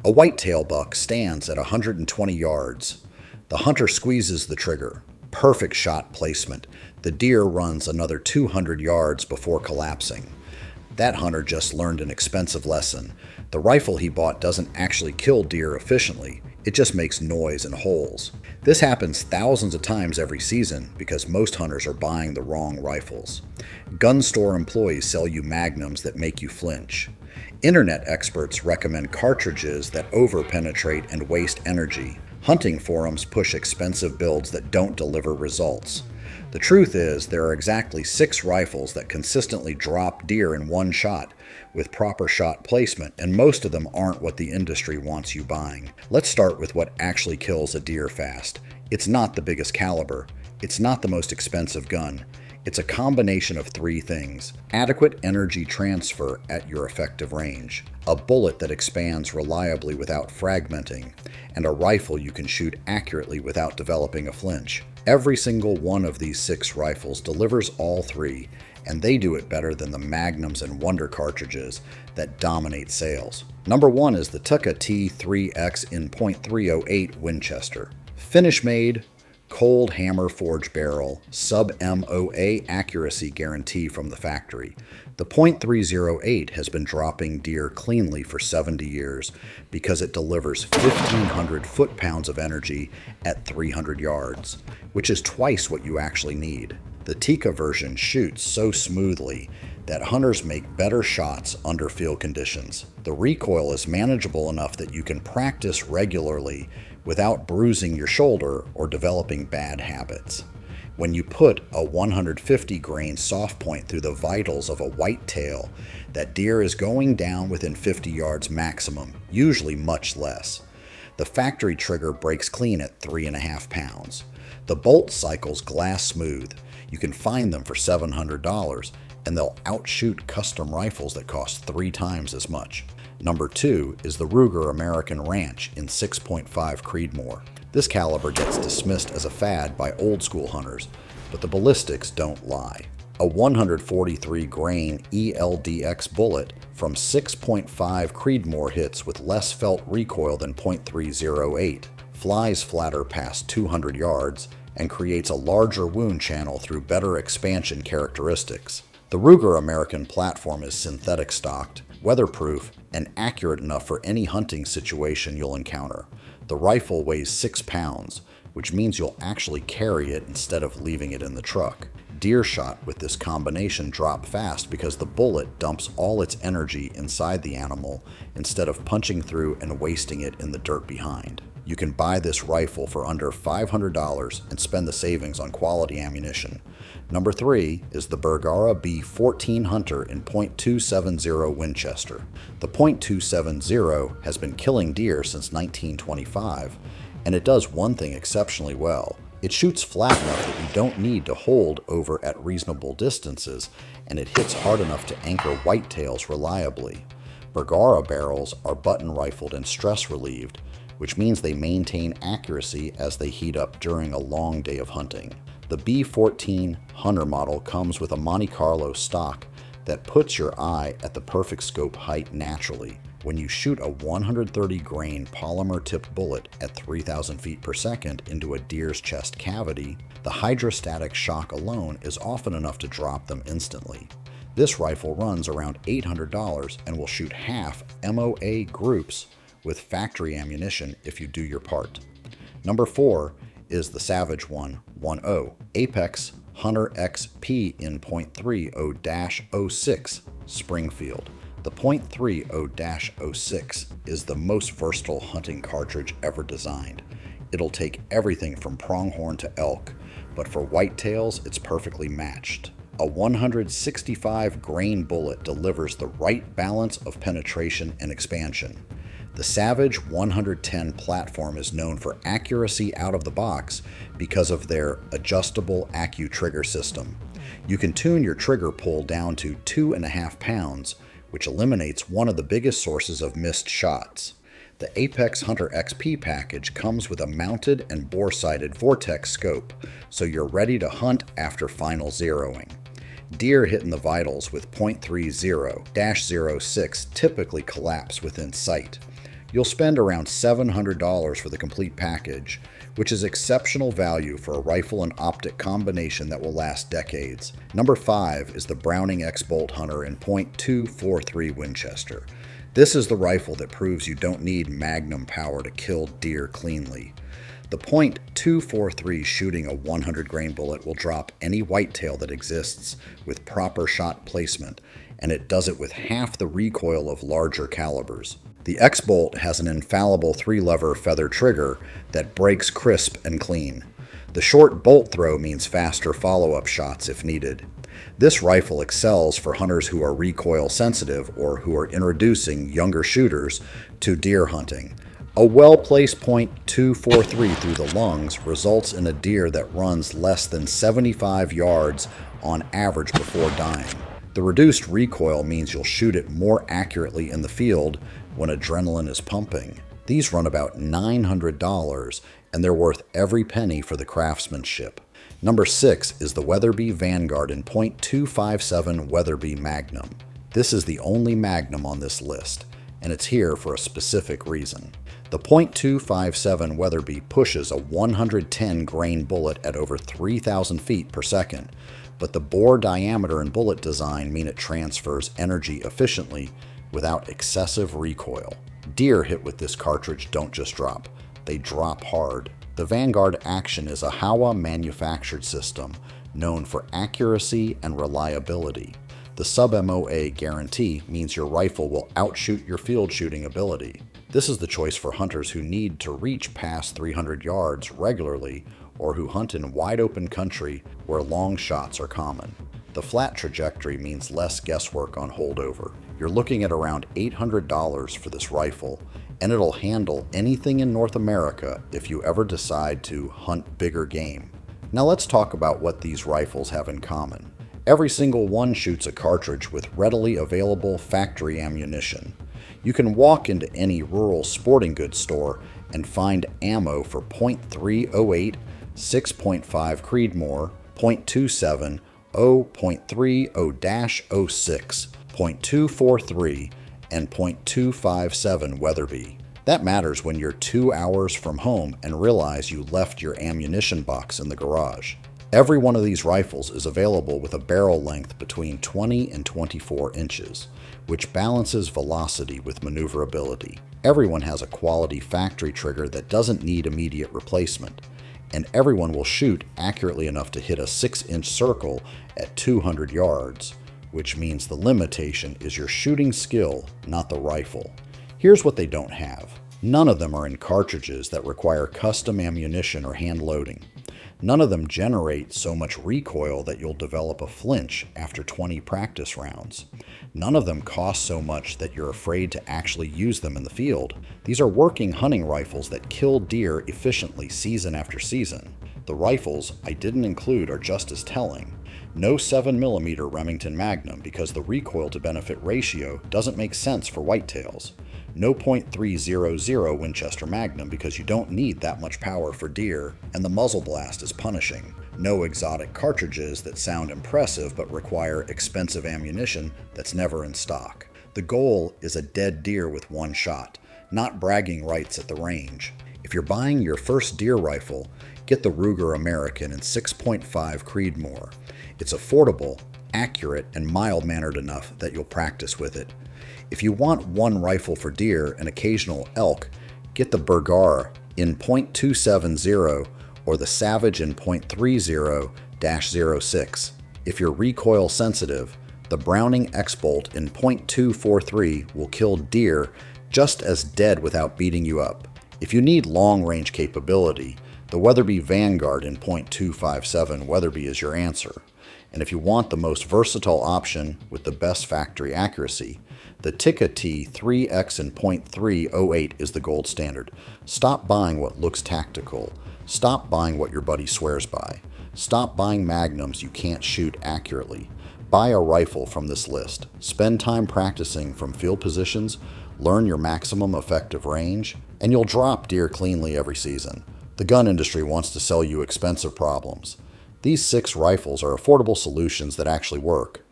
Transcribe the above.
A whitetail buck stands at 120 yards. The hunter squeezes the trigger. Perfect shot placement. The deer runs another 200 yards before collapsing. That hunter just learned an expensive lesson. The rifle he bought doesn't actually kill deer efficiently. It just makes noise and holes. This happens thousands of times every season because most hunters are buying the wrong rifles. Gun store employees sell you magnums that make you flinch. Internet experts recommend cartridges that over-penetrate and waste energy. Hunting forums push expensive builds that don't deliver results. The truth is, there are exactly 6 rifles that consistently drop deer in one shot with proper shot placement, and most of them aren't what the industry wants you buying. Let's start with what actually kills a deer fast. It's not the biggest caliber. It's not the most expensive gun. It's a combination of 3 things: adequate energy transfer at your effective range, a bullet that expands reliably without fragmenting, and a rifle you can shoot accurately without developing a flinch. Every single one of these 6 rifles delivers all 3, and they do it better than the magnums and wonder cartridges that dominate sales. Number 1 is the Tikka T3X in .308 Winchester. Finish-made, cold hammer forged barrel, sub-MOA accuracy guarantee from the factory. The .308 has been dropping deer cleanly for 70 years because it delivers 1,500 foot-pounds of energy at 300 yards, which is twice what you actually need. The Tikka version shoots so smoothly that hunters make better shots under field conditions. The recoil is manageable enough that you can practice regularly without bruising your shoulder or developing bad habits. When you put a 150 grain soft point through the vitals of a whitetail, that deer is going down within 50 yards maximum, usually much less. The factory trigger breaks clean at 3.5 pounds. The bolt cycle's glass smooth. You can find them for $700, and they'll outshoot custom rifles that cost 3 times as much. Number 2 is the Ruger American Ranch in 6.5 Creedmoor. This caliber gets dismissed as a fad by old school hunters, but the ballistics don't lie. A 143 grain ELDX bullet from 6.5 Creedmoor hits with less felt recoil than .308, flies flatter past 200 yards, and creates a larger wound channel through better expansion characteristics. The Ruger American platform is synthetic stocked, weatherproof, and accurate enough for any hunting situation you'll encounter. The rifle weighs 6 pounds, which means you'll actually carry it instead of leaving it in the truck. Deer shot with this combination drop fast because the bullet dumps all its energy inside the animal instead of punching through and wasting it in the dirt behind. You can buy this rifle for under $500 and spend the savings on quality ammunition. Number 3 is the Bergara B-14 Hunter in .270 Winchester. The .270 has been killing deer since 1925, and it does one thing exceptionally well. It shoots flat enough that you don't need to hold over at reasonable distances, and it hits hard enough to anchor whitetails reliably. Bergara barrels are button rifled and stress relieved, which means they maintain accuracy as they heat up during a long day of hunting. The B-14 Hunter model comes with a Monte Carlo stock that puts your eye at the perfect scope height naturally. When you shoot a 130 grain polymer tipped bullet at 3,000 feet per second into a deer's chest cavity, the hydrostatic shock alone is often enough to drop them instantly. This rifle runs around $800 and will shoot half MOA groups with factory ammunition if you do your part. Number 4 is the Savage 110 Apex Hunter XP in .30-06 Springfield. The .30-06 is the most versatile hunting cartridge ever designed. It'll take everything from pronghorn to elk, but for whitetails it's perfectly matched. A 165 grain bullet delivers the right balance of penetration and expansion. The Savage 110 platform is known for accuracy out of the box because of their adjustable AccuTrigger system. You can tune your trigger pull down to 2.5 pounds, which eliminates one of the biggest sources of missed shots. The Apex Hunter XP package comes with a mounted and bore-sighted vortex scope, so you're ready to hunt after final zeroing. Deer hitting the vitals with .30-06 typically collapse within sight. You'll spend around $700 for the complete package, which is exceptional value for a rifle and optic combination that will last decades. Number 5 is the Browning X-Bolt Hunter in .243 Winchester. This is the rifle that proves you don't need magnum power to kill deer cleanly. The .243 shooting a 100-grain bullet will drop any whitetail that exists with proper shot placement, and it does it with half the recoil of larger calibers. The X-Bolt has an infallible 3-lever feather trigger that breaks crisp and clean. The short bolt throw means faster follow-up shots if needed. This rifle excels for hunters who are recoil sensitive or who are introducing younger shooters to deer hunting. A well-placed .243 through the lungs results in a deer that runs less than 75 yards on average before dying. The reduced recoil means you'll shoot it more accurately in the field when adrenaline is pumping. These run about $900, and they're worth every penny for the craftsmanship. Number 6 is the Weatherby Vanguard in .257 Weatherby Magnum. This is the only Magnum on this list, and it's here for a specific reason. The .257 Weatherby pushes a 110-grain bullet at over 3,000 feet per second, but the bore diameter and bullet design mean it transfers energy efficiently without excessive recoil. Deer hit with this cartridge don't just drop, they drop hard. The Vanguard Action is a Howa manufactured system known for accuracy and reliability. The sub-MOA guarantee means your rifle will outshoot your field shooting ability. This is the choice for hunters who need to reach past 300 yards regularly or who hunt in wide open country where long shots are common. The flat trajectory means less guesswork on holdover. You're looking at around $800 for this rifle, and it'll handle anything in North America if you ever decide to hunt bigger game. Now let's talk about what these rifles have in common. Every single one shoots a cartridge with readily available factory ammunition. You can walk into any rural sporting goods store and find ammo for .308, 6.5 Creedmoor, .27, 0.30-06, .243, and .257 Weatherby. That matters when you're 2 hours from home and realize you left your ammunition box in the garage. Every one of these rifles is available with a barrel length between 20 and 24 inches, which balances velocity with maneuverability. Everyone has a quality factory trigger that doesn't need immediate replacement, and everyone will shoot accurately enough to hit a 6-inch circle at 200 yards, which means the limitation is your shooting skill, not the rifle. Here's what they don't have. None of them are in cartridges that require custom ammunition or hand loading. None of them generate so much recoil that you'll develop a flinch after 20 practice rounds. None of them cost so much that you're afraid to actually use them in the field. These are working hunting rifles that kill deer efficiently season after season. The rifles I didn't include are just as telling. No 7mm Remington Magnum because the recoil to benefit ratio doesn't make sense for whitetails. No .300 Winchester Magnum because you don't need that much power for deer, and the muzzle blast is punishing. No exotic cartridges that sound impressive but require expensive ammunition that's never in stock. The goal is a dead deer with one shot, not bragging rights at the range. If you're buying your first deer rifle, get the Ruger American in 6.5 Creedmoor. It's affordable, accurate, and mild-mannered enough that you'll practice with it. If you want one rifle for deer and occasional elk, get the Bergara in .270 or the Savage in .30-06. If you're recoil sensitive, the Browning X-Bolt in .243 will kill deer just as dead without beating you up. If you need long-range capability, the Weatherby Vanguard in .257 Weatherby is your answer. And if you want the most versatile option with the best factory accuracy, the Tikka T3X in .308 is the gold standard. Stop buying what looks tactical. Stop buying what your buddy swears by. Stop buying magnums you can't shoot accurately. Buy a rifle from this list. Spend time practicing from field positions, learn your maximum effective range, and you'll drop deer cleanly every season. The gun industry wants to sell you expensive problems. These 6 rifles are affordable solutions that actually work.